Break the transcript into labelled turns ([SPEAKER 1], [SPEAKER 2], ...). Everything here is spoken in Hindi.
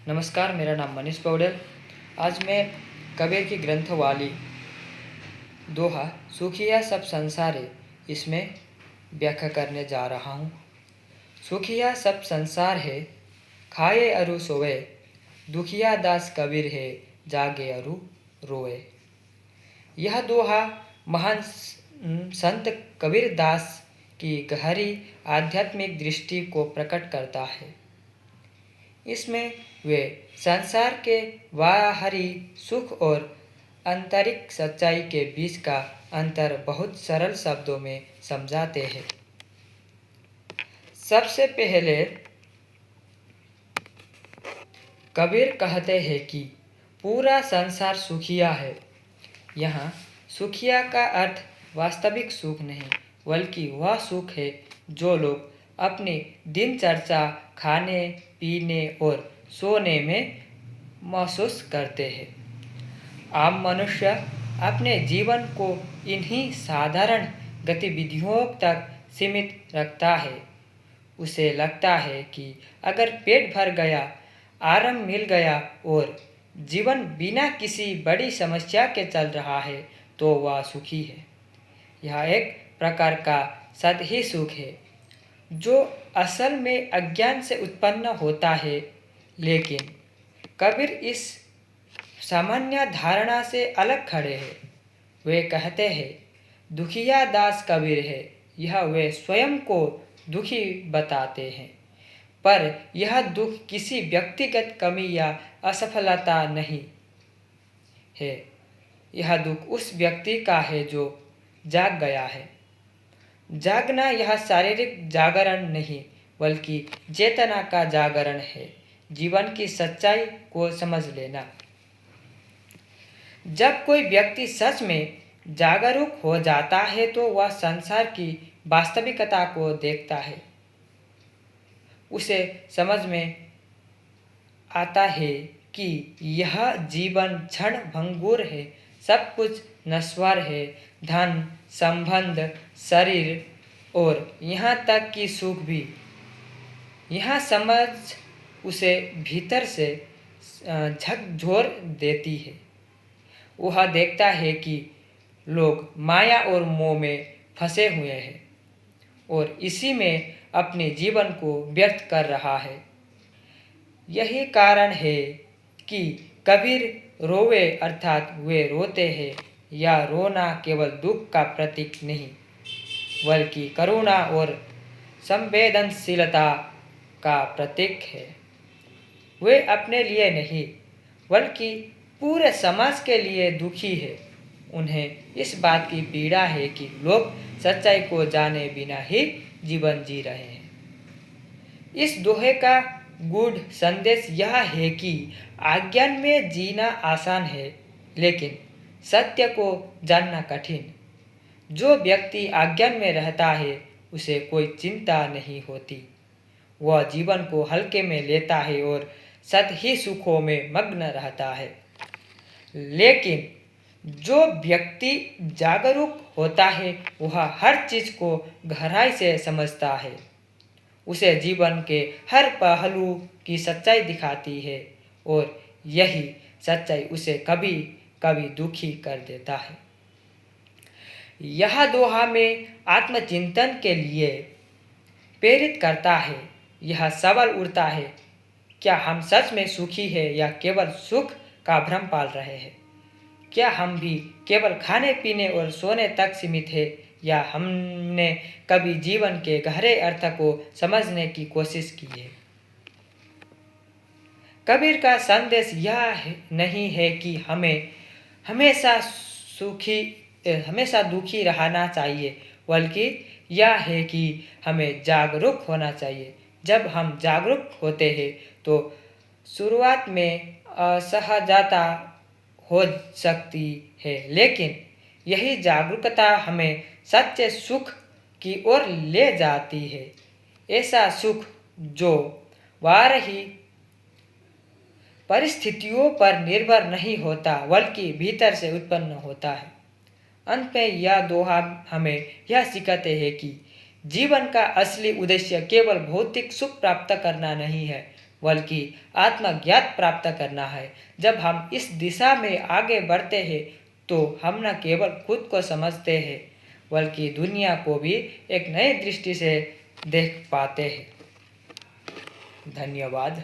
[SPEAKER 1] नमस्कार, मेरा नाम मनीष पौडेल। आज मैं कबीर की ग्रंथवाली दोहा सुखिया सब संसारे इसमें व्याख्या करने जा रहा हूँ। सुखिया सब संसार है, खाए अरु सोए, दुखिया दास कबीर है, जागे अरु रोए। यह दोहा महान संत कबीर दास की गहरी आध्यात्मिक दृष्टि को प्रकट करता है। इसमें वे संसार के बाहरी सुख और आंतरिक सच्चाई के बीच का अंतर बहुत सरल शब्दों में समझाते हैं। सबसे पहले कबीर कहते हैं कि पूरा संसार सुखिया है। यहाँ सुखिया का अर्थ वास्तविक सुख नहीं, बल्कि वह सुख है जो लोग अपनी दिनचर्या, खाने पीने और सोने में महसूस करते हैं। आम मनुष्य अपने जीवन को इन्हीं साधारण गतिविधियों तक सीमित रखता है। उसे लगता है कि अगर पेट भर गया, आराम मिल गया और जीवन बिना किसी बड़ी समस्या के चल रहा है तो वह सुखी है। यह एक प्रकार का सतही सुख है जो असल में अज्ञान से उत्पन्न होता है। लेकिन कबीर इस सामान्य धारणा से अलग खड़े हैं। वे कहते हैं, दुखिया दास कबीर है। यह वे स्वयं को दुखी बताते हैं, पर यह दुख किसी व्यक्तिगत कमी या असफलता नहीं है। यह दुख उस व्यक्ति का है जो जाग गया है। जागना यह शारीरिक जागरण नहीं, बल्कि चेतना का जागरण है, जीवन की सच्चाई को समझ लेना। जब कोई व्यक्ति सच में जागरूक हो जाता है तो वह संसार की वास्तविकता को देखता है। उसे समझ में आता है कि यह जीवन क्षण भंगुर है, सब कुछ नश्वर है, धन, संबंध, शरीर और यहाँ तक कि सुख भी। यह समझ उसे भीतर से झकझोर देती है। वह देखता है कि लोग माया और मोह में फंसे हुए हैं और इसी में अपने जीवन को व्यर्थ कर रहा है। यही कारण है कि कबीर रोवे अर्थात वे रोते हैं। यह रोना केवल दुख का प्रतीक नहीं, बल्कि करुणा और संवेदनशीलता का प्रतीक है। वे अपने लिए नहीं, बल्कि पूरे समाज के लिए दुखी है। उन्हें इस बात की पीड़ा है कि लोग सच्चाई को जाने बिना ही जीवन जी रहे हैं। इस दोहे का गूढ़ संदेश यह है कि अज्ञान में जीना आसान है, लेकिन सत्य को जानना कठिन। जो व्यक्ति अज्ञान में रहता है उसे कोई चिंता नहीं होती। वह जीवन को हल्के में लेता है और सतही सुखों में मग्न रहता है। लेकिन जो व्यक्ति जागरूक होता है वह हर चीज को गहराई से समझता है। उसे जीवन के हर पहलू की सच्चाई दिखाती है और यही सच्चाई उसे कभी कभी दुखी कर देता है। यह दोहा में आत्मचिंतन के लिए प्रेरित करता है। यह सवाल उठता है, क्या हम सच में सुखी हैं या केवल सुख का भ्रम पाल रहे हैं? क्या हम भी केवल खाने पीने और सोने तक सीमित हैं, या हमने कभी जीवन के गहरे अर्थ को समझने की कोशिश की है? कबीर का संदेश यह नहीं है कि हमें हमेशा दुखी रहना चाहिए, बल्कि यह है कि हमें जागरूक होना चाहिए। जब हम जागरूक होते हैं तो शुरुआत में असहजता हो सकती है, लेकिन यही जागरूकता हमें सच्चे सुख की ओर ले जाती है। ऐसा सुख जो बाहरी परिस्थितियों पर निर्भर नहीं होता, बल्कि भीतर से उत्पन्न होता है। अंत में यह दोहा हमें यह सिखाते हैं कि जीवन का असली उद्देश्य केवल भौतिक सुख प्राप्त करना नहीं है, बल्कि आत्मज्ञात प्राप्त करना है। जब हम इस दिशा में आगे बढ़ते हैं तो हम न केवल खुद को समझते हैं बल्कि दुनिया को भी एक नई दृष्टि से देख पाते हैं। धन्यवाद।